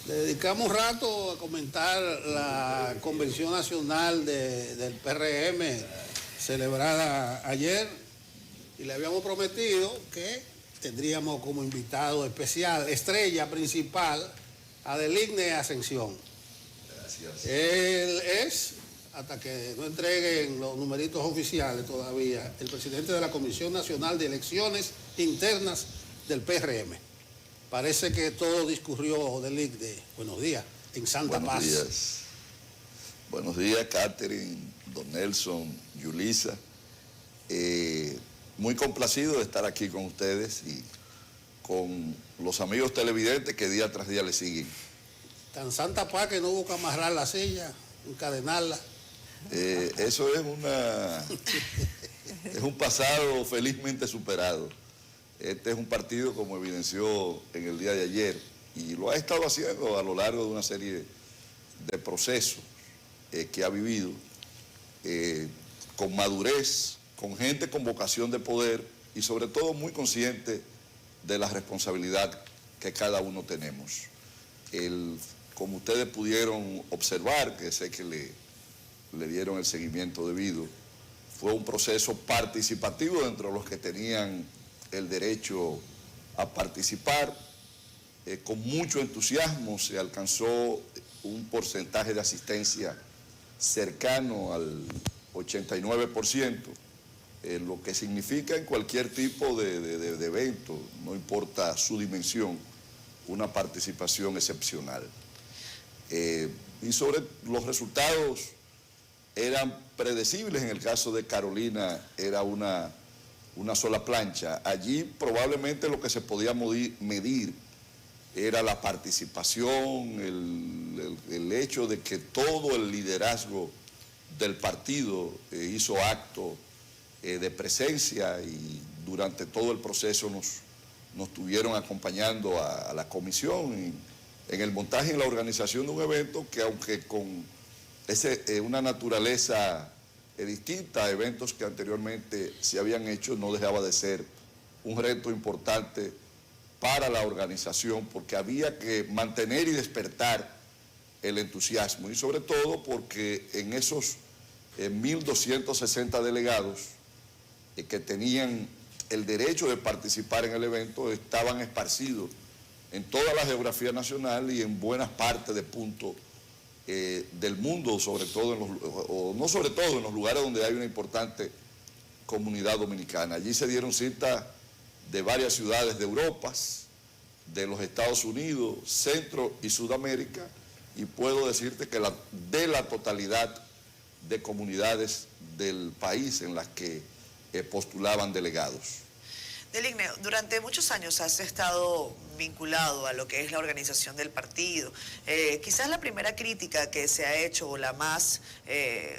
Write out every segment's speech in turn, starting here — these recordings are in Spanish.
Le dedicamos un rato a comentar la Convención Nacional del PRM celebrada ayer y le habíamos prometido que tendríamos como invitado especial, estrella principal, a Deligne Ascensión. Gracias. Él es, hasta que no entreguen los numeritos oficiales todavía, el presidente de la Comisión Nacional de Elecciones Internas del PRM. Parece que todo discurrió Deligne. Buenos días, en Santa Paz. Buenos días. Buenos días, Catherine, don Nelson, Yulisa. Muy complacido de estar aquí con ustedes y con los amigos televidentes que día tras día le siguen. Tan Santa Paz que no hubo que amarrar la silla, encadenarla. Eso es es un pasado felizmente superado. Este es un partido, como evidenció en el día de ayer, y lo ha estado haciendo a lo largo de una serie de procesos que ha vivido, con madurez, con gente con vocación de poder y sobre todo muy consciente de la responsabilidad que cada uno tenemos. Como ustedes pudieron observar, que sé que le dieron el seguimiento debido, fue un proceso participativo dentro de los que tenían el derecho a participar. Con mucho entusiasmo se alcanzó un porcentaje de asistencia cercano al 89%, lo que significa en cualquier tipo de evento, no importa su dimensión, una participación excepcional. Y sobre los resultados eran predecibles. En el caso de Carolina era una sola plancha. Allí probablemente lo que se podía medir era la participación, el hecho de que todo el liderazgo del partido hizo acto de presencia y durante todo el proceso nos estuvieron acompañando a la comisión en el montaje y en la organización de un evento que, aunque con una naturaleza distinta a eventos que anteriormente se habían hecho, no dejaba de ser un reto importante para la organización, porque había que mantener y despertar el entusiasmo, y sobre todo porque en esos 1.260 delegados que tenían el derecho de participar en el evento estaban esparcidos en toda la geografía nacional y en buenas partes de puntos del mundo, sobre todo, no sobre todo, en los lugares donde hay una importante comunidad dominicana. Allí se dieron cita de varias ciudades de Europa, de los Estados Unidos, Centro y Sudamérica, y puedo decirte que de la totalidad de comunidades del país en las que postulaban delegados. Deligne, durante muchos años has estado vinculado a lo que es la organización del partido. Quizás la primera crítica que se ha hecho, o la más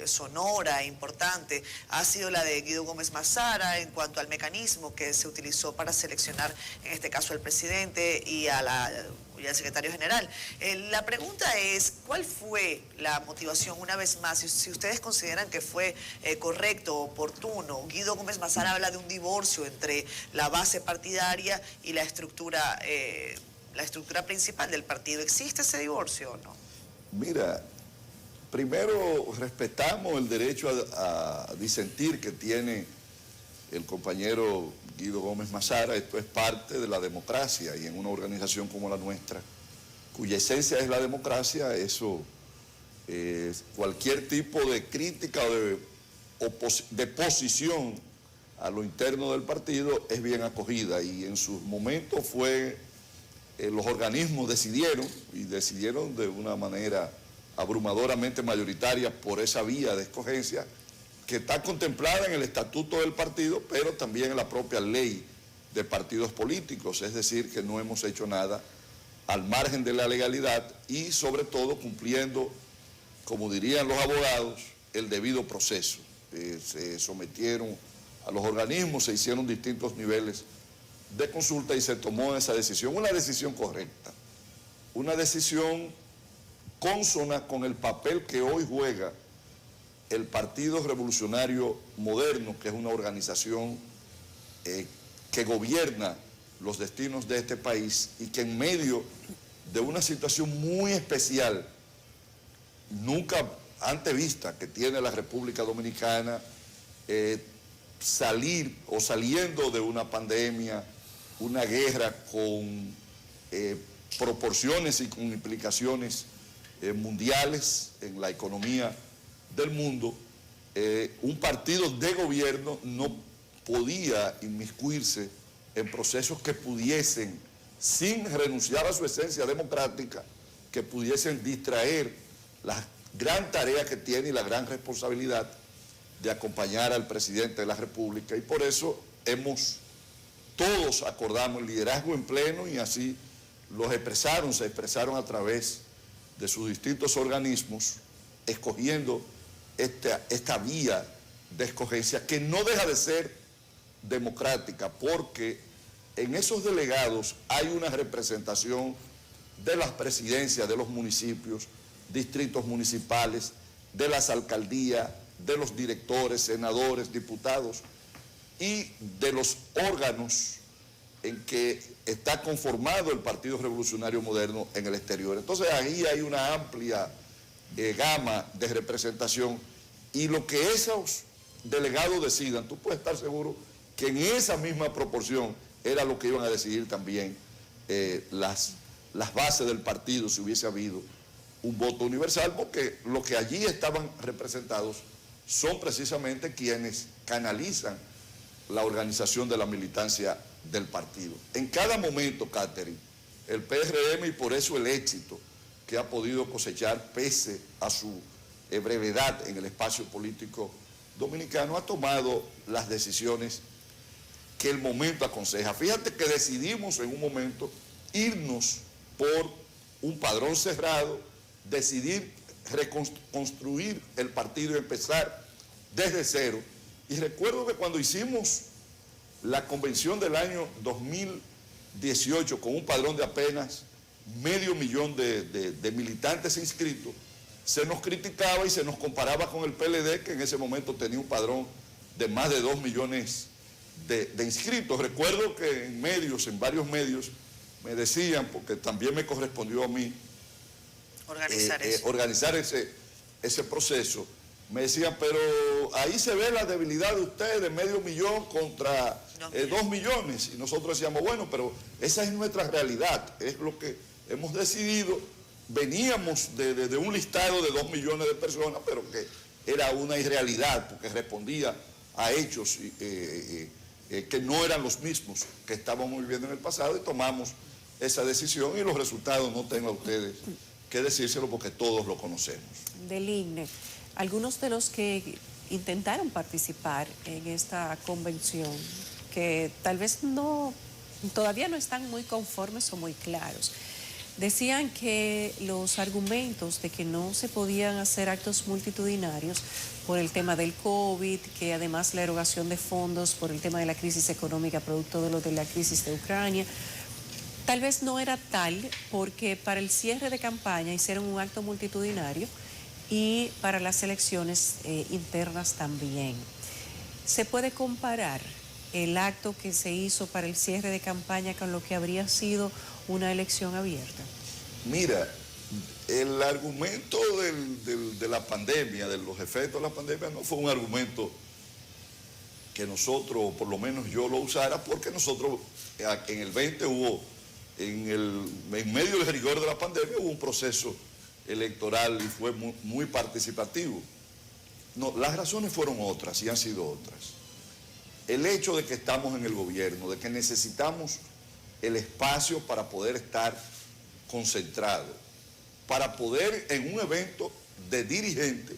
sonora e importante, ha sido la de Guido Gómez Mazara en cuanto al mecanismo que se utilizó para seleccionar, en este caso, al presidente y al secretario general. La pregunta es, ¿cuál fue la motivación, una vez más, si ustedes consideran que fue correcto, oportuno? Guido Gómez Mazara habla de un divorcio entre la base partidaria y la estructura principal del partido. ¿Existe ese divorcio o no? Mira, primero respetamos el derecho a disentir que tiene el compañero Guido Gómez Mazara. Esto es parte de la democracia, y en una organización como la nuestra, cuya esencia es la democracia, eso, cualquier tipo de crítica o de posición a lo interno del partido es bien acogida, y en sus momentos los organismos decidieron de una manera abrumadoramente mayoritaria por esa vía de escogencia que está contemplada en el estatuto del partido, pero también en la propia ley de partidos políticos. Es decir, que no hemos hecho nada al margen de la legalidad y sobre todo cumpliendo, como dirían los abogados, el debido proceso. Se sometieron a los organismos, se hicieron distintos niveles de consulta y se tomó esa decisión, una decisión correcta, una decisión consona con el papel que hoy juega el Partido Revolucionario Moderno, que es una organización que gobierna los destinos de este país y que en medio de una situación muy especial, nunca antes vista, que tiene la República Dominicana, salir o saliendo de una pandemia, una guerra con proporciones y con implicaciones mundiales en la economía del mundo. Un partido de gobierno no podía inmiscuirse en procesos que pudiesen, sin renunciar a su esencia democrática, que pudiesen distraer la gran tarea que tiene y la gran responsabilidad de acompañar al presidente de la República. Y por eso todos acordamos el liderazgo en pleno, y así se expresaron a través de sus distintos organismos, escogiendo esta vía de escogencia, que no deja de ser democrática, porque en esos delegados hay una representación de las presidencias de los municipios, distritos municipales, de las alcaldías, de los directores, senadores, diputados y de los órganos en que está conformado el Partido Revolucionario Moderno en el exterior. Entonces ahí hay una amplia gama de representación, y lo que esos delegados decidan, tú puedes estar seguro que en esa misma proporción era lo que iban a decidir también las bases del partido, si hubiese habido un voto universal, porque los que allí estaban representados son precisamente quienes canalizan la organización de la militancia del partido. En cada momento, Catherine, el PRM, y por eso el éxito que ha podido cosechar pese a su brevedad en el espacio político dominicano, ha tomado las decisiones que el momento aconseja. Fíjate que decidimos en un momento irnos por un padrón cerrado, decidir reconstruir el partido y empezar desde cero. Y recuerdo que cuando hicimos la convención del año 2018 con un padrón de apenas 500,000 de militantes inscritos, se nos criticaba y se nos comparaba con el PLD, que en ese momento tenía un padrón de más de 2 millones de inscritos. Recuerdo que en varios medios, me decían, porque también me correspondió a mí organizar ese proceso, me decían, pero ahí se ve la debilidad de ustedes, de 500,000 contra 2 millones. Y nosotros decíamos, bueno, pero esa es nuestra realidad, es lo que hemos decidido. Veníamos de un listado de 2 millones de personas, pero que era una irrealidad, porque respondía a hechos que no eran los mismos que estábamos viviendo en el pasado, y tomamos esa decisión, y los resultados no tengo a ustedes que decírselo porque todos lo conocemos. Del INE, algunos de los que intentaron participar en esta convención, que tal vez todavía no están muy conformes o muy claros, decían que los argumentos de que no se podían hacer actos multitudinarios por el tema del COVID, que además la erogación de fondos por el tema de la crisis económica producto de la crisis de Ucrania, tal vez no era tal, porque para el cierre de campaña hicieron un acto multitudinario y para las elecciones internas también. ¿Se puede comparar el acto que se hizo para el cierre de campaña con lo que habría sido una elección abierta? Mira, el argumento de la pandemia, de los efectos de la pandemia, no fue un argumento que nosotros, o por lo menos yo lo usara, porque nosotros en el 20 hubo, en medio del rigor de la pandemia, hubo un proceso electoral y fue muy participativo. No, las razones fueron otras y han sido otras. El hecho de que estamos en el gobierno, de que necesitamos el espacio para poder estar concentrado, para poder en un evento de dirigente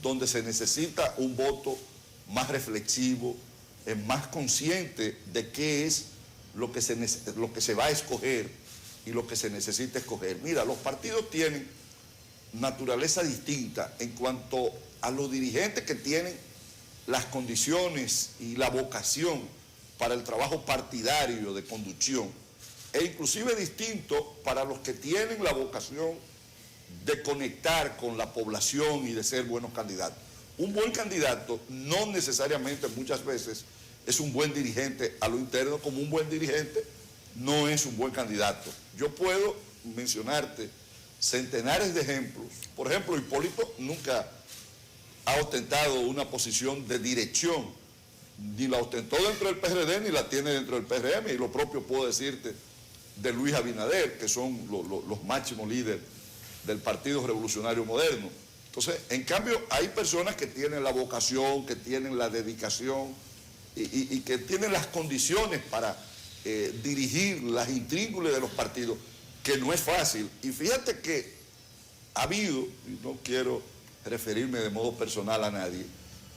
donde se necesita un voto más reflexivo, más consciente de qué es lo que se va a escoger y lo que se necesita escoger. Mira, los partidos tienen naturaleza distinta en cuanto a los dirigentes que tienen las condiciones y la vocación para el trabajo partidario de conducción, e inclusive distinto para los que tienen la vocación de conectar con la población y de ser buenos candidatos. Un buen candidato no necesariamente muchas veces es un buen dirigente a lo interno, como un buen dirigente no es un buen candidato. Yo puedo mencionarte centenares de ejemplos. Por ejemplo, Hipólito nunca ha ostentado una posición de dirección, ni la ostentó dentro del PRD, ni la tiene dentro del PRM, y lo propio puedo decirte de Luis Abinader, que son los máximos líderes del Partido Revolucionario Moderno. Entonces, en cambio, hay personas que tienen la vocación, que tienen la dedicación y que tienen las condiciones para dirigir las intríngulis de los partidos, que no es fácil. Y fíjate que ha habido, y no quiero referirme de modo personal a nadie,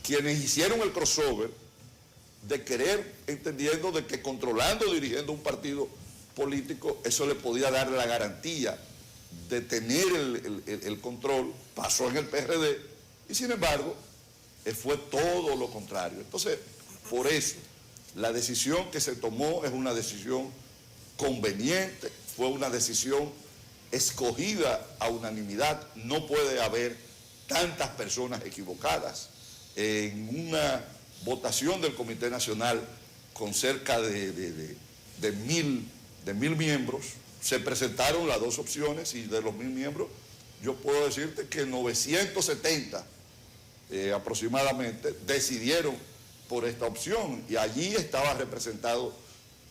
quienes hicieron el crossover de querer, entendiendo de que controlando, dirigiendo un partido político, eso le podía dar la garantía de tener el control. Pasó en el PRD y sin embargo fue todo lo contrario. Entonces, por eso, la decisión que se tomó es una decisión conveniente, fue una decisión escogida a unanimidad. No puede haber tantas personas equivocadas en una votación del Comité Nacional con cerca de 1.000 miembros. Se presentaron las dos opciones y de los 1.000 miembros yo puedo decirte que 970 aproximadamente decidieron por esta opción, y allí estaba representado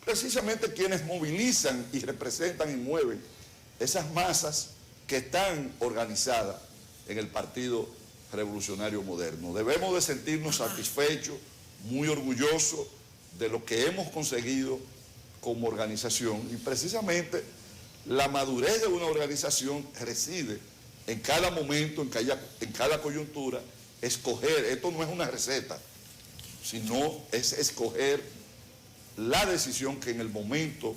precisamente quienes movilizan y representan y mueven esas masas que están organizadas en el Partido Revolucionario Moderno. Debemos de sentirnos satisfechos, muy orgullosos de lo que hemos conseguido como organización, y precisamente la madurez de una organización reside en cada momento, en cada coyuntura, escoger. Esto no es una receta, sino es escoger la decisión que en el momento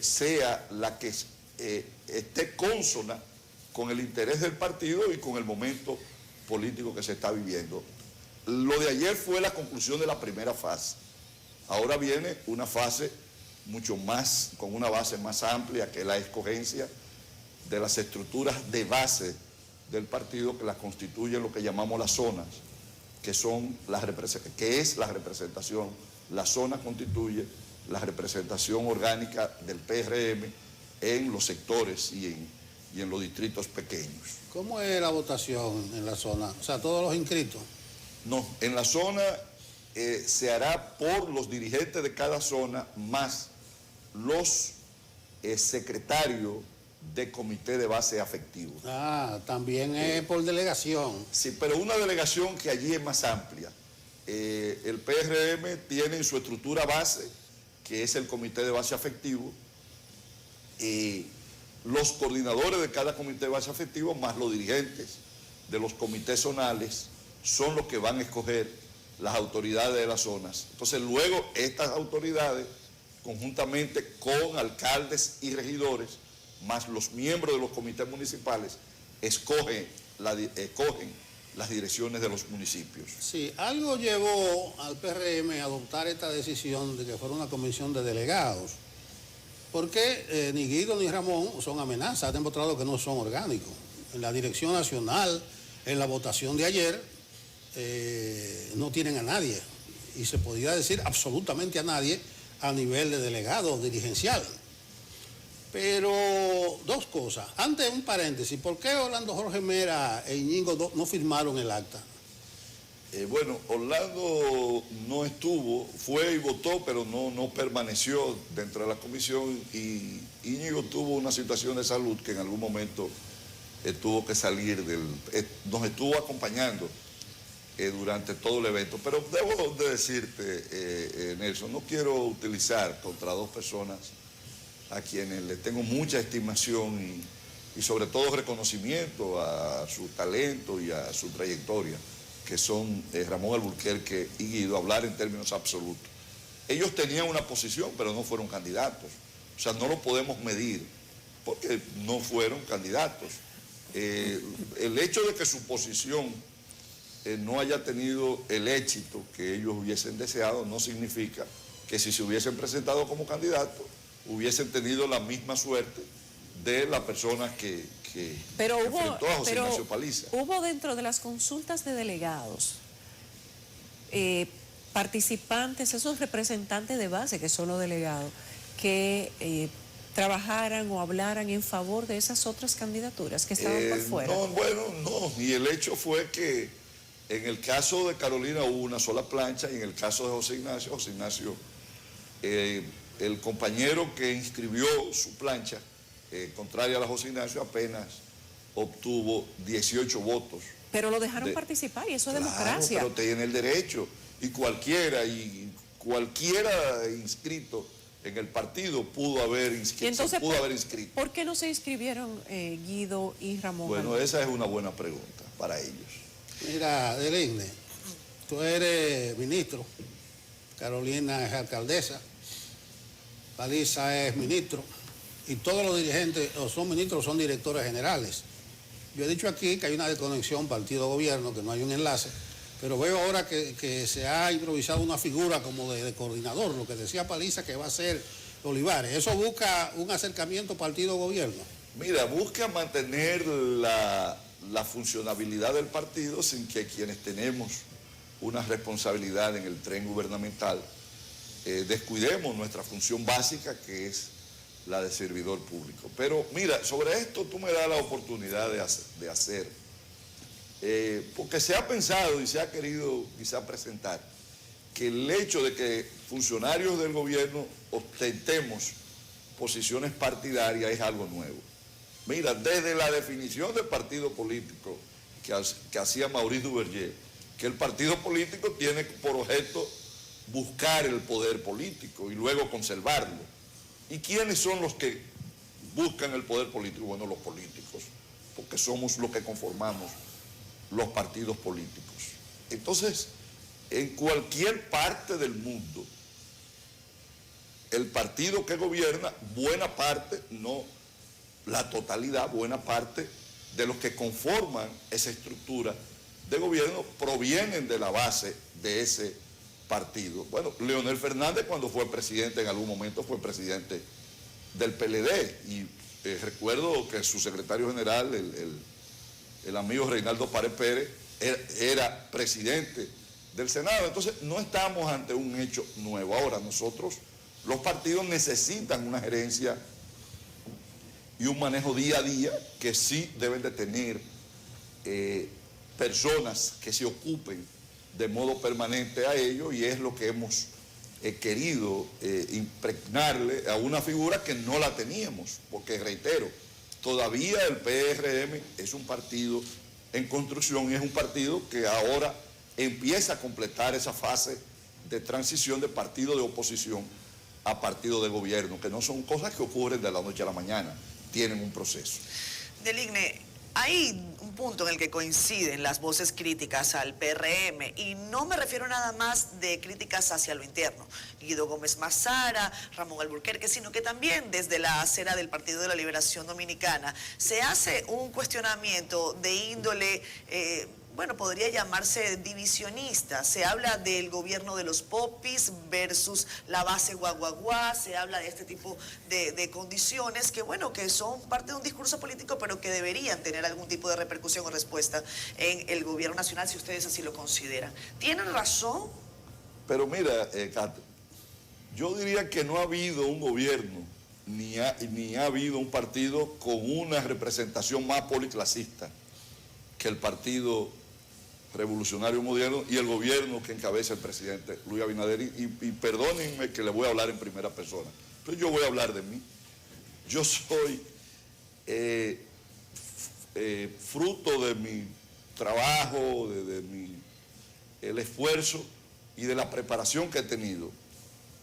sea la que esté consona con el interés del partido y con el momento político que se está viviendo. Lo de ayer fue la conclusión de la primera fase. Ahora viene una fase mucho más, con una base más amplia, que es la escogencia de las estructuras de base del partido, que las constituyen lo que llamamos las zonas, que es la representación. La zona constituye la representación orgánica del PRM en los sectores y en los distritos pequeños. ¿Cómo es la votación en la zona? O sea, todos los inscritos. No, en la zona se hará por los dirigentes de cada zona más los secretarios de comité de base afectivo. Ah, también es por delegación. Sí, pero una delegación que allí es más amplia. El PRM tiene en su estructura base, que es el comité de base afectivo, los coordinadores de cada comité de base afectivo más los dirigentes de los comités zonales son los que van a escoger las autoridades de las zonas. Entonces luego estas autoridades, conjuntamente con alcaldes y regidores, más los miembros de los comités municipales, escogen las direcciones de los municipios. Sí, algo llevó al PRM a adoptar esta decisión de que fuera una comisión de delegados, porque ni Guido ni Ramón son amenazas, han demostrado que no son orgánicos. En la dirección nacional, en la votación de ayer, no tienen a nadie, y se podría decir absolutamente a nadie a nivel de delegado dirigencial. Pero dos cosas. Antes, un paréntesis, ¿por qué Orlando Jorge Mera e Íñigo no firmaron el acta? Bueno, Orlando no estuvo, fue y votó, pero no permaneció dentro de la comisión, y Íñigo tuvo una situación de salud que en algún momento tuvo que salir nos estuvo acompañando durante todo el evento. Pero debo de decirte, Nelson, no quiero utilizar contra dos personas a quienes le tengo mucha estimación y sobre todo reconocimiento a su talento y a su trayectoria, que son Ramón Alburquerque y Guido, hablar en términos absolutos. Ellos tenían una posición, pero no fueron candidatos. O sea, no lo podemos medir, porque no fueron candidatos. El hecho de que su posición no haya tenido el éxito que ellos hubiesen deseado no significa que si se hubiesen presentado como candidatos hubiesen tenido la misma suerte de la persona que enfrentó a José Ignacio Paliza. Hubo dentro de las consultas de delegados participantes, esos representantes de base que son los delegados, que trabajaran o hablaran en favor de esas otras candidaturas que estaban por fuera? No, bueno, no. Y el hecho fue que en el caso de Carolina hubo una sola plancha y en el caso de José Ignacio, el compañero que inscribió su plancha, contraria a la José Ignacio, apenas obtuvo 18 votos. Pero lo dejaron participar y eso es Claro, democracia. pero tiene el derecho. Y cualquiera inscrito en el partido pudo haber inscrito. Y entonces, ¿por qué no se inscribieron Guido y Ramón? Bueno, esa es una buena pregunta para ellos. Mira, Deligne, tú eres ministro, Carolina es alcaldesa, Paliza es ministro, y todos los dirigentes o son ministros o son directores generales. Yo he dicho aquí que hay una desconexión partido-gobierno, que no hay un enlace, pero veo ahora que se ha improvisado una figura como de coordinador, lo que decía Paliza que va a ser Olivares. ¿Eso busca un acercamiento partido-gobierno? Mira, busca mantener la funcionabilidad del partido sin que quienes tenemos una responsabilidad en el tren gubernamental descuidemos nuestra función básica, que es la de servidor público. Pero mira, sobre esto tú me das la oportunidad de hacer, porque se ha pensado y se ha querido quizá presentar que el hecho de que funcionarios del gobierno ostentemos posiciones partidarias es algo nuevo. Mira, desde la definición del partido político que hacía Maurice Duverger, que el partido político tiene por objeto buscar el poder político y luego conservarlo. ¿Y quiénes son los que buscan el poder político? Bueno, los políticos, porque somos los que conformamos los partidos políticos. Entonces, en cualquier parte del mundo, el partido que gobierna, buena parte, no la totalidad, buena parte de los que conforman esa estructura de gobierno provienen de la base de ese partido. Bueno, Leonel Fernández, cuando fue presidente, en algún momento fue presidente del PLD, y recuerdo que su secretario general, el amigo Reinaldo Párez Pérez, era presidente del Senado. Entonces, no estamos ante un hecho nuevo. Ahora, nosotros, los partidos necesitan una gerencia y un manejo día a día que sí deben de tener personas que se ocupen de modo permanente a ello, y es lo que hemos querido impregnarle a una figura que no la teníamos, porque reitero, todavía el PRM es un partido en construcción y es un partido que ahora empieza a completar esa fase de transición de partido de oposición a partido de gobierno, que no son cosas que ocurren de la noche a la mañana, tienen un proceso. Deligne, hay un punto en el que coinciden las voces críticas al PRM, y no me refiero nada más de críticas hacia lo interno, Guido Gómez Mazara, Ramón Alburquerque, sino que también desde la acera del Partido de la Liberación Dominicana se hace un cuestionamiento de índole, bueno, podría llamarse divisionista. Se habla del gobierno de los popis versus la base guaguaguá, se habla de este tipo de condiciones que, bueno, que son parte de un discurso político, pero que deberían tener algún tipo de repercusión o respuesta en el gobierno nacional, si ustedes así lo consideran. ¿Tienen razón? Pero mira, Cate, yo diría que no ha habido un gobierno ni ha habido un partido con una representación más policlasista que el Partido Revolucionario Moderno y el gobierno que encabeza el presidente Luis Abinader. Y perdónenme que le voy a hablar en primera persona, pero yo voy a hablar de mí. Yo soy fruto de mi trabajo, el esfuerzo y de la preparación que he tenido.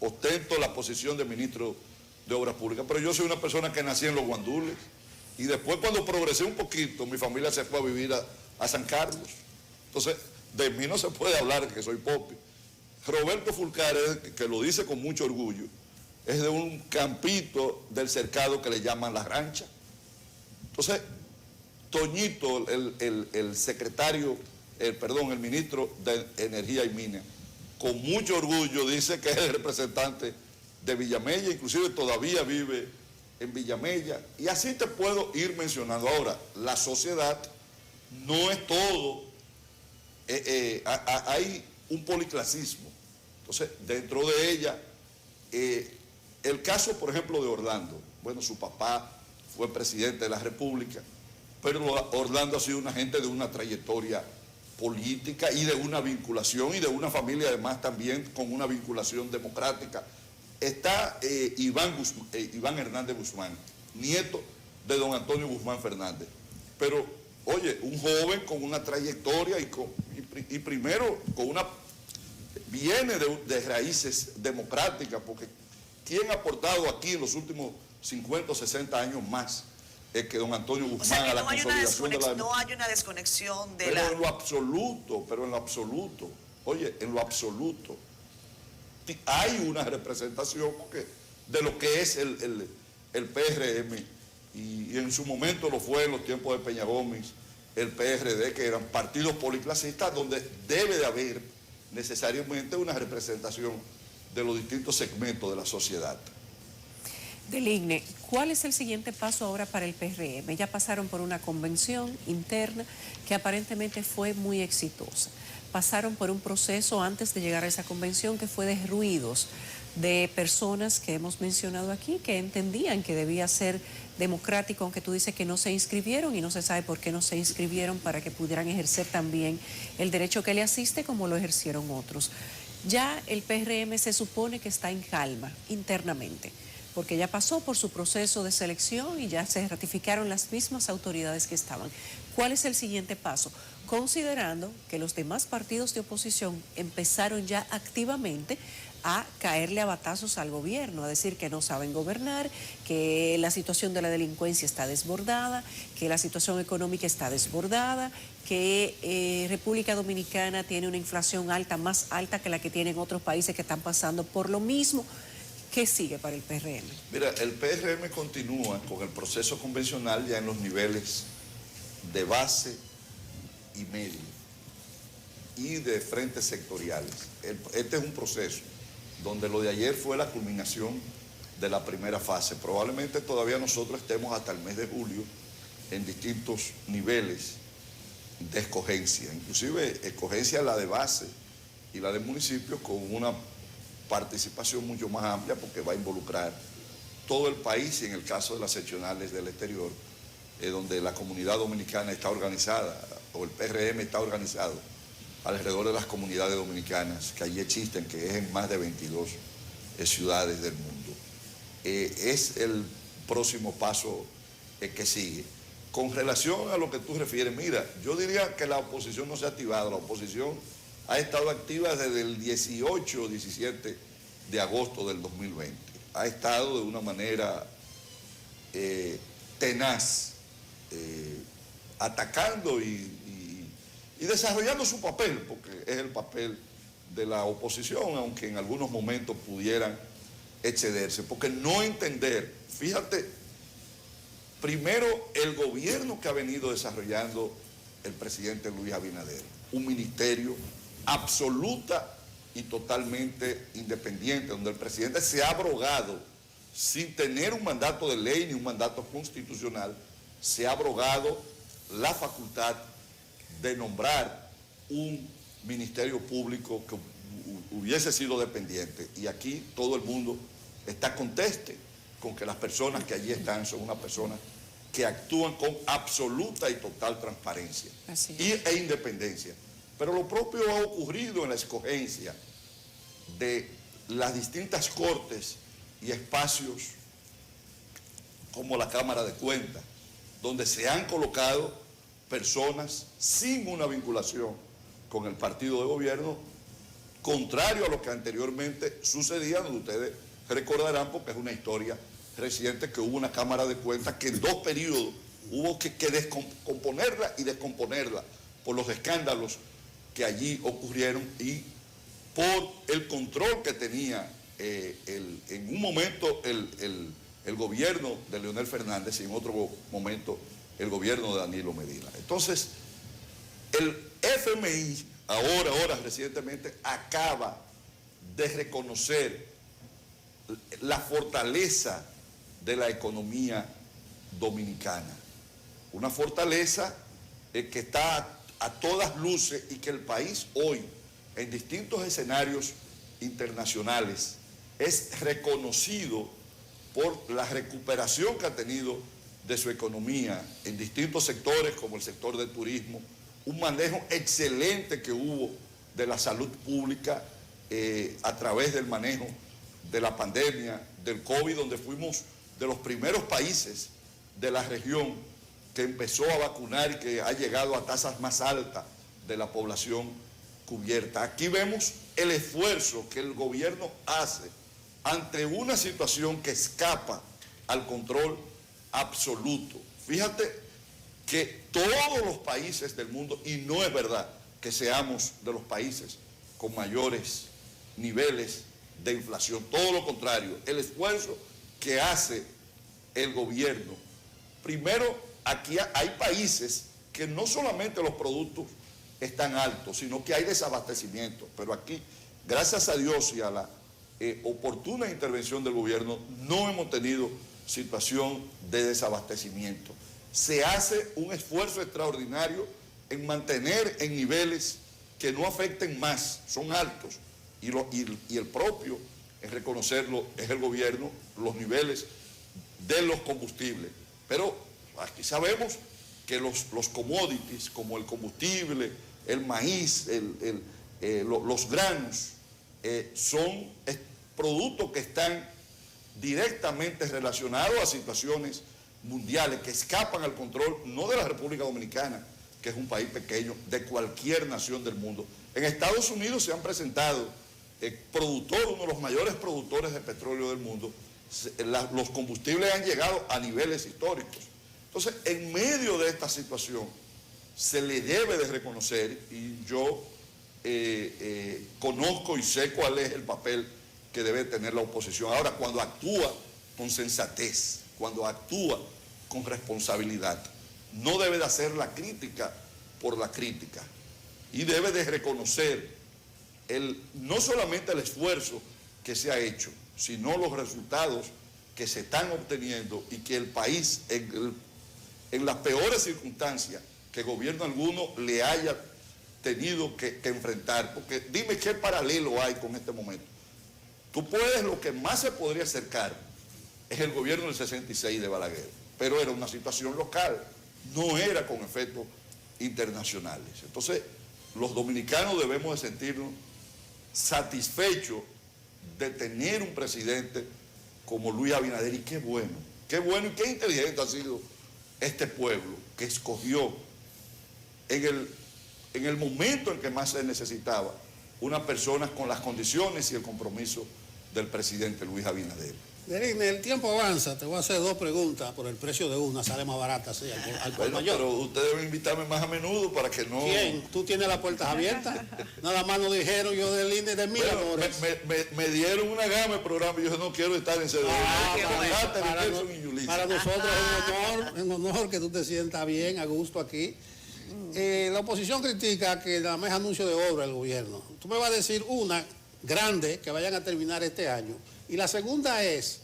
Ostento la posición de ministro de Obras Públicas, pero yo soy una persona que nací en Los Guandules, y después, cuando progresé un poquito, mi familia se fue a vivir a San Carlos. Entonces, de mí no se puede hablar que soy popi. Roberto Fulcares, que lo dice con mucho orgullo, es de un campito del cercado que le llaman La Rancha. Entonces, Toñito, el secretario, el ministro de Energía y Minas, con mucho orgullo dice que es el representante de Villamella, inclusive todavía vive en Villamella, y así te puedo ir mencionando. Ahora, la sociedad no es todo, hay un policlasismo. Entonces, dentro de ella, el caso, por ejemplo, de Orlando, bueno, su papá fue presidente de la República, pero Orlando ha sido una gente de una trayectoria política y de una vinculación y de una familia además también con una vinculación democrática. Está Iván Hernández Guzmán, nieto de don Antonio Guzmán Fernández. Pero, oye, un joven con una trayectoria y primero con una... viene de raíces democráticas, porque ¿quién ha aportado aquí en los últimos 50 o 60 años más que don Antonio Guzmán, o sea, que a la no hay consolidación de la... No hay una desconexión de pero la... en lo absoluto, oye, en lo absoluto, hay una representación de lo que es el PRM, y en su momento lo fue en los tiempos de Peña Gómez, el PRD, que eran partidos policlasistas, donde debe de haber necesariamente una representación de los distintos segmentos de la sociedad. Deligne, ¿cuál es el siguiente paso ahora para el PRM? Ya pasaron por una convención interna que aparentemente fue muy exitosa. Pasaron por un proceso antes de llegar a esa convención que fue de ruidos de personas que hemos mencionado aquí que entendían que debía ser democrático, aunque tú dices que no se inscribieron y no se sabe por qué no se inscribieron para que pudieran ejercer también el derecho que le asiste como lo ejercieron otros. Ya el PRM se supone que está en calma internamente, porque ya pasó por su proceso de selección y ya se ratificaron las mismas autoridades que estaban. ¿Cuál es el siguiente paso? Considerando que los demás partidos de oposición empezaron ya activamente a caerle a batazos al gobierno, a decir que no saben gobernar, que la situación de la delincuencia está desbordada, que la situación económica está desbordada, que República Dominicana tiene una inflación alta, más alta que la que tienen otros países que están pasando por lo mismo. ¿Qué sigue para el PRM? Mira, el PRM continúa con el proceso convencional ya en los niveles de base y medio y de frentes sectoriales. Este es un proceso donde lo de ayer fue la culminación de la primera fase. Probablemente todavía nosotros estemos hasta el mes de julio en distintos niveles de escogencia, inclusive escogencia la de base y la de municipio, con una participación mucho más amplia porque va a involucrar todo el país, y en el caso de las seccionales del exterior, donde la comunidad dominicana está organizada, o el PRM está organizado alrededor de las comunidades dominicanas que allí existen, que es en más de 22 ciudades del mundo. Es el próximo paso que sigue. Con relación a lo que tú refieres, mira, yo diría que la oposición no se ha activado, la oposición ha estado activa desde el 18 o 17 de agosto del 2020. Ha estado de una manera tenaz, atacando y desarrollando su papel, porque es el papel de la oposición, aunque en algunos momentos pudieran excederse, porque no entender, fíjate, primero el gobierno que ha venido desarrollando el presidente Luis Abinader, un ministerio absoluta y totalmente independiente, donde el presidente se ha abrogado, sin tener un mandato de ley ni un mandato constitucional, se ha abrogado la facultad de nombrar un ministerio público que hubiese sido dependiente. Y aquí todo el mundo está conteste con que las personas que allí están son unas personas que actúan con absoluta y total transparencia e independencia. Pero lo propio ha ocurrido en la escogencia de las distintas cortes y espacios como la Cámara de Cuentas, donde se han colocado personas sin una vinculación con el partido de gobierno, contrario a lo que anteriormente sucedía, donde ustedes recordarán, porque es una historia reciente, que hubo una Cámara de Cuentas que en 2 periodos hubo que descomponerla y descomponerla por los escándalos que allí ocurrieron y por el control que tenía en un momento el gobierno de Leonel Fernández y en otro momento el gobierno de Danilo Medina. Entonces, el FMI ahora recientemente acaba de reconocer la fortaleza de la economía dominicana, una fortaleza que está a todas luces y que el país hoy en distintos escenarios internacionales es reconocido por la recuperación que ha tenido de su economía en distintos sectores, como el sector del turismo, un manejo excelente que hubo de la salud pública a través del manejo de la pandemia, del COVID, donde fuimos de los primeros países de la región que empezó a vacunar y que ha llegado a tasas más altas de la población cubierta. Aquí vemos el esfuerzo que el gobierno hace ante una situación que escapa al control absoluto. Fíjate que todos los países del mundo, y no es verdad que seamos de los países con mayores niveles de inflación, todo lo contrario, el esfuerzo que hace el gobierno. Primero, aquí hay países que no solamente los productos están altos, sino que hay desabastecimiento, pero aquí, gracias a Dios y a la oportuna intervención del gobierno, no hemos tenido situación de desabastecimiento. Se hace un esfuerzo extraordinario en mantener en niveles que no afecten más, son altos, y el propio, en reconocerlo, es el gobierno, los niveles de los combustibles. Pero aquí sabemos que los commodities, como el combustible, el maíz, los granos, son productos que están directamente relacionados a situaciones mundiales que escapan al control, no de la República Dominicana, que es un país pequeño, de cualquier nación del mundo. En Estados Unidos se han presentado uno de los mayores productores de petróleo del mundo. Los combustibles han llegado a niveles históricos. Entonces, en medio de esta situación, se le debe de reconocer, y yo conozco y sé cuál es el papel que debe tener la oposición. Ahora, cuando actúa con sensatez, cuando actúa con responsabilidad, no debe de hacer la crítica por la crítica, y debe de reconocer no solamente el esfuerzo que se ha hecho, sino los resultados que se están obteniendo, y que el país, en las peores circunstancias que gobierno alguno le haya tenido que enfrentar, porque dime qué paralelo hay con este momento. Tú puedes, lo que más se podría acercar es el gobierno del 66 de Balaguer, pero era una situación local, no era con efectos internacionales. Entonces, los dominicanos debemos de sentirnos satisfechos de tener un presidente como Luis Abinader, y qué bueno y qué inteligente ha sido este pueblo que escogió en el momento en que más se necesitaba unas personas con las condiciones y el compromiso del presidente Luis Abinader. Derín, el tiempo avanza, te voy a hacer dos preguntas por el precio de una, sale más barata, sí, al por Bueno, mayor. pero ustedes deben invitarme más a menudo para que no... ¿Quién? ¿Tú tienes las puertas abiertas? Nada más nos dijeron yo del INE de mil Bueno, amores. me dieron una gama de programas y yo no quiero estar en CDN. Para nosotros es un honor que tú te sientas bien, a gusto aquí. La oposición critica que nada más anuncio de obra del gobierno. Tú me vas a decir una grande que vayan a terminar este año. Y la segunda es,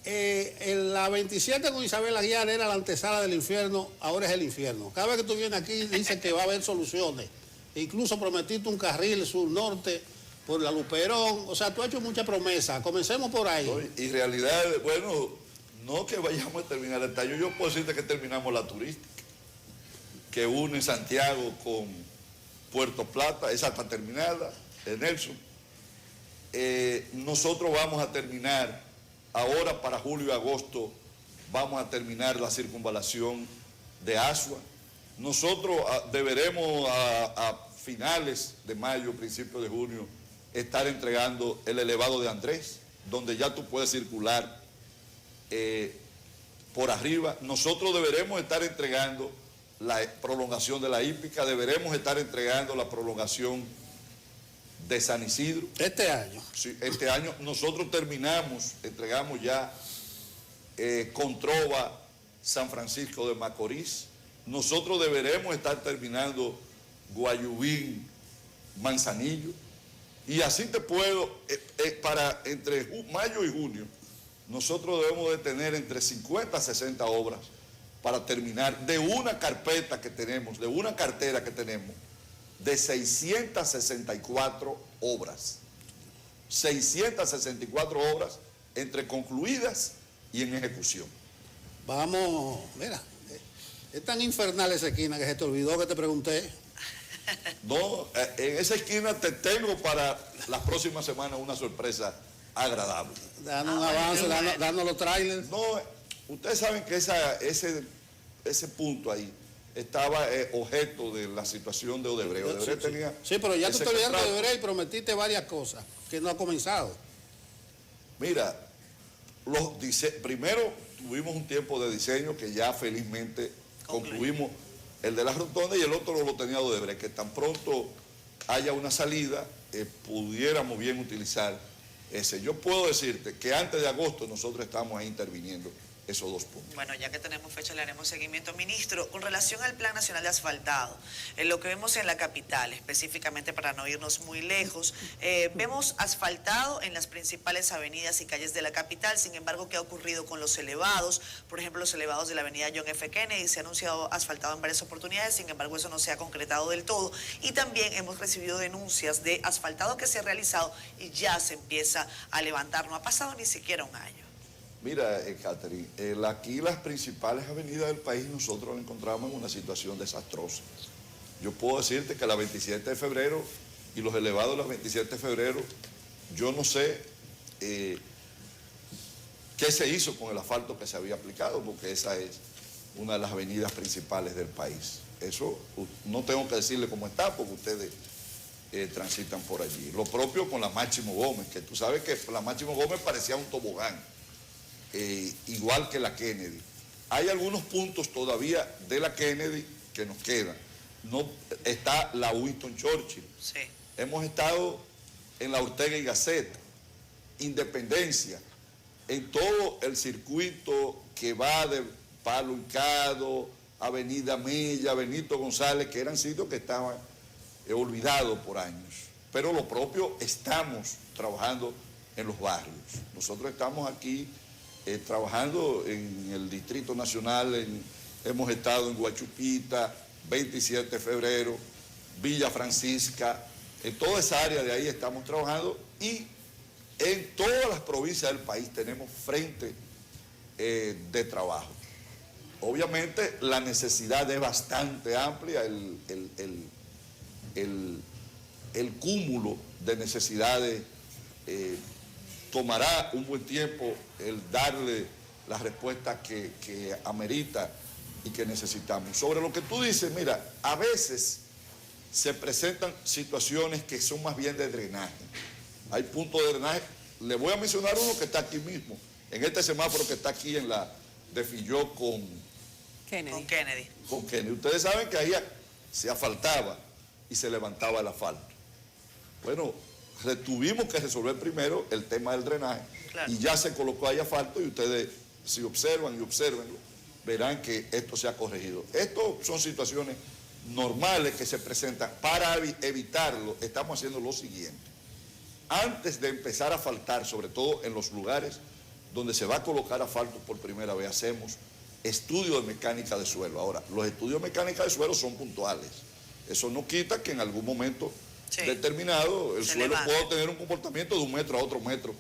la 27 con Isabel Aguiar era la antesala del infierno, ahora es el infierno. Cada vez que tú vienes aquí dicen que va a haber soluciones. Incluso prometiste un carril sur-norte por la Luperón. O sea, tú has hecho muchas promesas. Comencemos por ahí. Y en realidad, bueno, no que vayamos a terminar el año. Yo puedo decirte que terminamos la turística, que une Santiago con Puerto Plata, esa está terminada, en Nelson. Nosotros vamos a terminar, ahora para julio y agosto, vamos a terminar la circunvalación de Asua. Nosotros deberemos a finales de mayo, principios de junio, estar entregando el elevado de Andrés, donde ya tú puedes circular por arriba. Nosotros deberemos estar entregando la prolongación de la hípica, deberemos estar entregando la prolongación de San Isidro. Este año. Sí, este año nosotros entregamos ya Controva, San Francisco de Macorís. Nosotros deberemos estar terminando Guayubín, Manzanillo. Y así te puedo, para entre mayo y junio, nosotros debemos de tener entre 50 a 60 obras para terminar de una carpeta que tenemos, de una cartera que tenemos, de 664 obras. 664 obras entre concluidas y en ejecución. Vamos, mira, es tan infernal esa esquina que se te olvidó que te pregunté. No, en esa esquina te tengo para las próximas semanas una sorpresa agradable. Danos un avance, danos los trailers. No, ustedes saben que ese punto ahí estaba objeto de la situación de Odebrecht. Odebrecht tenía... Sí, pero ya tú ese te olvidaste de contrato. Odebrecht y prometiste varias cosas que no ha comenzado. Mira, primero tuvimos un tiempo de diseño que ya felizmente concluimos, el de la rotonda, y el otro lo tenía Odebrecht, que tan pronto haya una salida, pudiéramos bien utilizar ese. Yo puedo decirte que antes de agosto nosotros estamos ahí interviniendo esos 2 puntos. Bueno, ya que tenemos fecha, le haremos seguimiento. Ministro, con relación al Plan Nacional de Asfaltado, en lo que vemos en la capital, específicamente para no irnos muy lejos, vemos asfaltado en las principales avenidas y calles de la capital. Sin embargo, ¿qué ha ocurrido con los elevados? Por ejemplo, los elevados de la avenida John F. Kennedy se ha anunciado asfaltado en varias oportunidades, sin embargo, eso no se ha concretado del todo. Y también hemos recibido denuncias de asfaltado que se ha realizado y ya se empieza a levantar. No ha pasado ni siquiera un año. Mira, Catherine, aquí las principales avenidas del país nosotros nos encontramos en una situación desastrosa. Yo puedo decirte que la 27 de febrero y los elevados de la 27 de febrero, yo no sé qué se hizo con el asfalto que se había aplicado, porque esa es una de las avenidas principales del país. Eso no tengo que decirle cómo está, porque ustedes transitan por allí. Lo propio con la Máximo Gómez, que tú sabes que la Máximo Gómez parecía un tobogán. Igual que la Kennedy. Hay algunos puntos todavía de la Kennedy que nos quedan. No, está la Winston Churchill. Sí. Hemos estado en la Ortega y Gasset, Independencia, en todo el circuito que va de Palo Hincado, Avenida Mella, Benito González, que eran sitios que estaban olvidados por años. Pero lo propio, estamos trabajando en los barrios. Nosotros estamos aquí trabajando en el Distrito Nacional, hemos estado en Guachupita, 27 de febrero, Villa Francisca, en toda esa área de ahí estamos trabajando, y en todas las provincias del país tenemos frente de trabajo. Obviamente la necesidad es bastante amplia, el cúmulo de necesidades tomará un buen tiempo el darle la respuesta que amerita y que necesitamos. Sobre lo que tú dices, mira, a veces se presentan situaciones que son más bien de drenaje. Hay puntos de drenaje, le voy a mencionar uno que está aquí mismo, en este semáforo que está aquí en la de Filló con Kennedy. Ustedes saben que ahí se asfaltaba y se levantaba el asfalto. Bueno, tuvimos que resolver primero el tema del drenaje, claro, y ya se colocó ahí asfalto, y ustedes, si observan y observenlo, verán que esto se ha corregido. Esto son situaciones normales que se presentan. Para evitarlo, estamos haciendo lo siguiente. Antes de empezar a asfaltar, sobre todo en los lugares donde se va a colocar asfalto por primera vez, hacemos estudios de mecánica de suelo. Ahora, los estudios de mecánica de suelo son puntuales. Eso no quita que en algún momento determinado, el suelo puede tener un comportamiento de 1 metro a otro metro,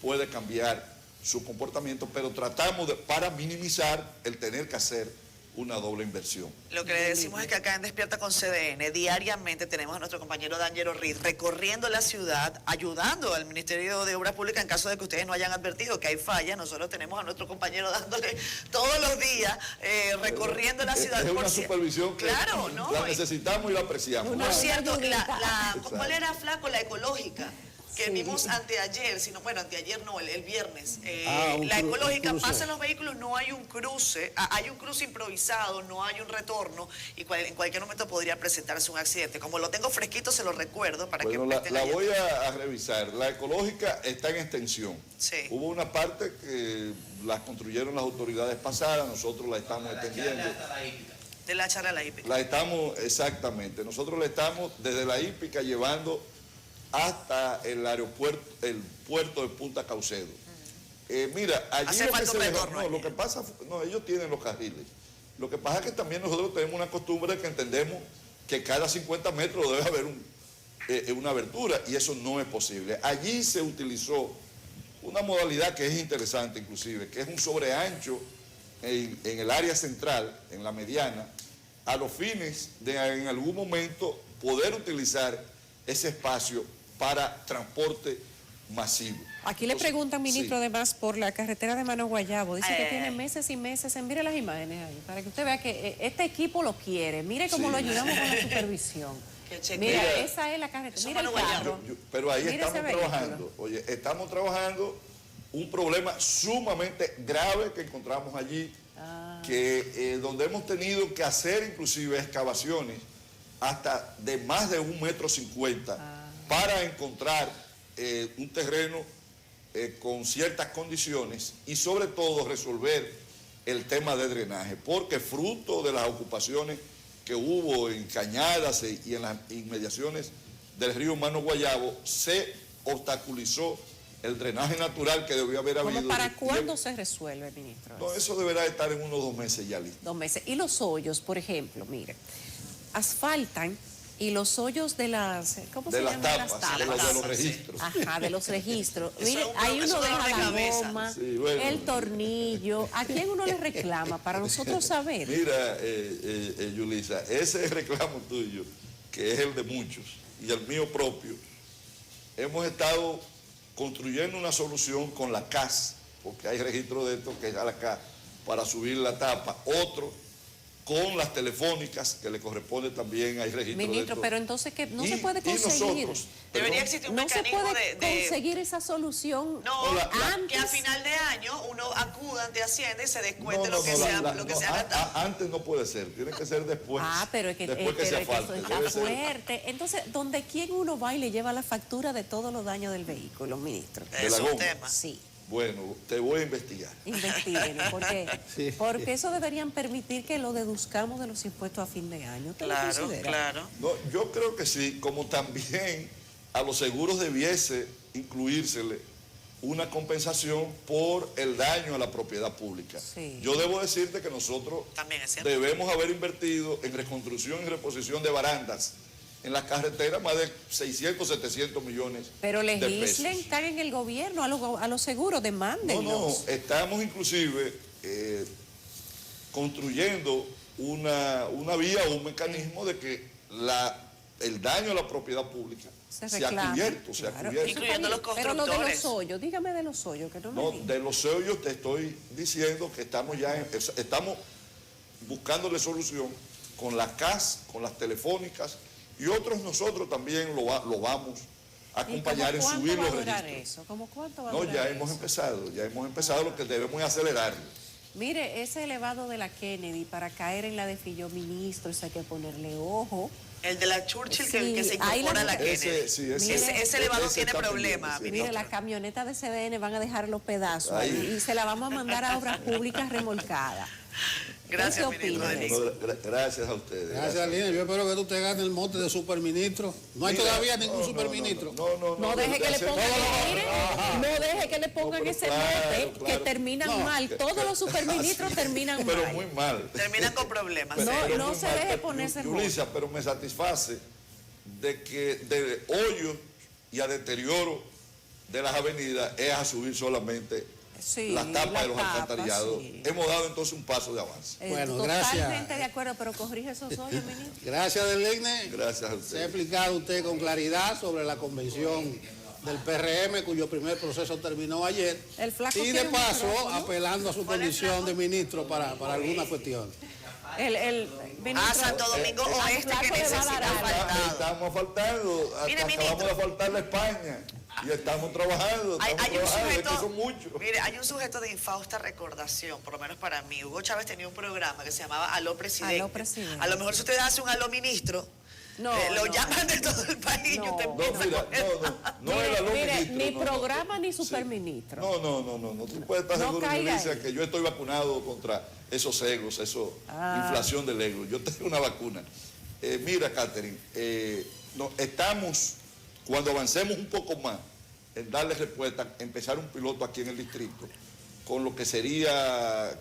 puede cambiar su comportamiento, pero tratamos para minimizar el tener que hacer una doble inversión. Lo que le decimos es que acá en Despierta con CDN diariamente tenemos a nuestro compañero D'Angelo Reed recorriendo la ciudad, ayudando al Ministerio de Obras Públicas en caso de que ustedes no hayan advertido que hay fallas. Nosotros tenemos a nuestro compañero dándole todos los días recorriendo la ciudad. Es una supervisión que claro, ¿no? la necesitamos y la apreciamos. Por cierto, ¿cuál era, Flaco? La ecológica, que vimos anteayer, anteayer no, el viernes. La ecológica, pasan los vehículos, no hay un cruce, hay un cruce improvisado, no hay un retorno, y en cualquier momento podría presentarse un accidente. Como lo tengo fresquito, se lo recuerdo para que la voy a revisar. La ecológica está en extensión. Sí. Hubo una parte que las construyeron las autoridades pasadas, nosotros la estamos extendiendo. De la charla a la hípica. La estamos, exactamente, nosotros la estamos desde la hípica llevando hasta el aeropuerto, el puerto de Punta Caucedo. Mira, allí lo que pasa, ellos tienen los carriles. Lo que pasa es que también nosotros tenemos una costumbre que entendemos que cada 50 metros debe haber una abertura, y eso no es posible. Allí se utilizó una modalidad que es interesante inclusive, que es un sobreancho en el área central, en la mediana, a los fines de en algún momento poder utilizar ese espacio para transporte masivo. Aquí le preguntan, ministro, sí. además, por la carretera de Mano Guayabo. Dice que tiene meses y meses. Mire las imágenes ahí, para que usted vea que este equipo lo quiere. Mire cómo Sí. lo ayudamos con la supervisión. Que Mira, Mira, esa es la carretera. eso Mira el Mano Guayabo. carro. Pero ahí Mire estamos ese vehículo. trabajando. Oye, estamos trabajando un problema sumamente grave que encontramos allí, que donde hemos tenido que hacer inclusive excavaciones hasta de más de 1,50 m para encontrar un terreno con ciertas condiciones y sobre todo resolver el tema de drenaje, porque fruto de las ocupaciones que hubo en Cañadas y en las inmediaciones del río Mano Guayabo, se obstaculizó el drenaje natural que debió haber habido. ¿Cómo para cuándo se resuelve, ministro? No, eso deberá estar en unos 2 meses ya listo. 2 meses. Y los hoyos, por ejemplo, mire, asfaltan y los hoyos de las, ¿cómo De se las llaman? tapas, de los registros. Ajá, de los registros. Eso Mire, es un ahí eso uno es dolor deja de la cabeza. goma, Sí, bueno. el tornillo. ¿A quién uno le reclama? Para nosotros saber. Mira, Yulisa, ese reclamo tuyo, que es el de muchos, y el mío propio, hemos estado construyendo una solución con la CAS, porque hay registro de esto que es a la CAS, para subir la tapa. Otro con las telefónicas, que le corresponde también, hay registro de Ministro, esto. pero entonces que no Y- se puede y conseguir. nosotros, Debería perdón, existir un No se mecanismo puede conseguir esa solución No, antes. que a final de año uno acuda ante Hacienda y se descuente no, lo que no, sea, la- lo que no, se ha gastado. antes no puede ser, tiene que ser después. Pero es que, después que pero sea es que eso falta. está Debe ser- fuerte. Entonces, ¿dónde quién uno va y le lleva la factura de todos los daños del vehículo, ministro? de Es la un goma. tema. Sí, Bueno, te voy a investigar. investiguen, porque, Sí. porque eso deberían permitir que lo deduzcamos de los impuestos a fin de año. ¿Usted lo Claro, considera? claro. No, yo creo que sí, como también a los seguros debiese incluírsele una compensación por el daño a la propiedad pública. Sí. Yo debo decirte que nosotros También es cierto. debemos haber invertido en reconstrucción y reposición de barandas en las carreteras más de 600, 700 millones Pero de pesos. legislen, están en el gobierno, a los seguros, No, demándenlos. estamos inclusive construyendo una vía o un mecanismo de que el daño a la propiedad pública Se sea reclama, cubierto, sea claro. cubierto. Eso Incluyendo está los bien. Pero lo de los constructores. hoyos, dígame de los hoyos, que no me No, diga. de los sellos te estoy diciendo que estamos estamos buscándole solución con la CAS, con las telefónicas y otros nosotros también lo vamos a acompañar en subir los ¿Cuánto va a durar registros. eso? ¿Cómo cuánto va a No, durar ya hemos empezado, lo que debemos es acelerarlo. Mire, ese elevado de la Kennedy, para caer en la de Filló ministro, eso hay que ponerle ojo. El de la Churchill Sí, que se ahí incorpora a la Kennedy. Ese elevador ese tiene está problemas, pendiente, sí. Mire, las camionetas de CDN van a dejar los pedazos Ahí. ahí, y se la vamos a mandar a obras públicas remolcadas. Gracias, ¿Qué ministro. opina de Denis. No, gracias a ustedes. Gracias, Lina. Yo espero que tú te ganes el mote de superministro. No hay Mira, todavía ningún no, superministro. No deje que le pongan, mire, no deje que le pongan pero ese claro, mote, que claro. terminan No, mal. Todos los superministros terminan Pero mal. muy mal. Terminan con problemas. No, serios. no muy se mal. deje ponerse en Yulisa, pero me satisface de que de hoyos y a deterioro de las avenidas es a subir solamente Sí, las tapas la de los tapa, alcantarillados. sí. Hemos dado entonces un paso de avance. Bueno, Totalmente gracias. de acuerdo, pero corrige esos hoyos, ministro. Gracias, Deligne. Gracias a Se ha ustedes. explicado usted con claridad sobre la convención del PRM, cuyo primer proceso terminó ayer. El flaco Y quiere de un paso, micrófono. apelando a su ¿Cuál es el condición flaco? de ministro para alguna cuestión. El ministro, Santo Domingo Oeste flaco que le va a necesita dar algo. asfaltado. Estamos faltando, Mire, acabamos ministro. de faltarle a España y estamos trabajando, Hay un es que sujeto, son muchos. mire, hay un sujeto de infausta recordación, por lo menos para mí. Hugo Chávez tenía un programa que se llamaba Aló Presidente. Aló Presidente. A lo mejor si usted hace un Aló Ministro, No, lo no. llaman de todo el país y No. usted No, empieza mira, a coger- no era lo Mire, ministro. ni no, programa ni Sí. superministro. No, tú puedes estar No seguro, caiga Yulisa, ahí. que yo estoy vacunado contra esos egos, inflación del ego. Yo tengo una vacuna. Mira, Catherine, estamos, cuando avancemos un poco más en darle respuesta, empezar un piloto aquí en el distrito, con lo que sería,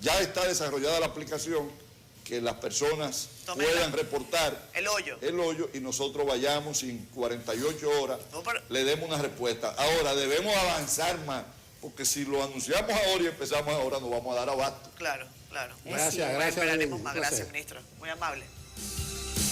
ya está desarrollada la aplicación que las personas Tomen puedan reportar el hoyo. y nosotros vayamos en 48 horas, No, pero- le demos una respuesta. Ahora, debemos avanzar más, porque si lo anunciamos ahora y empezamos ahora, nos vamos a dar abasto. Claro, claro. Gracias, Bueno, gracias. esperaremos más. Un placer. Gracias, ministro. Muy amable.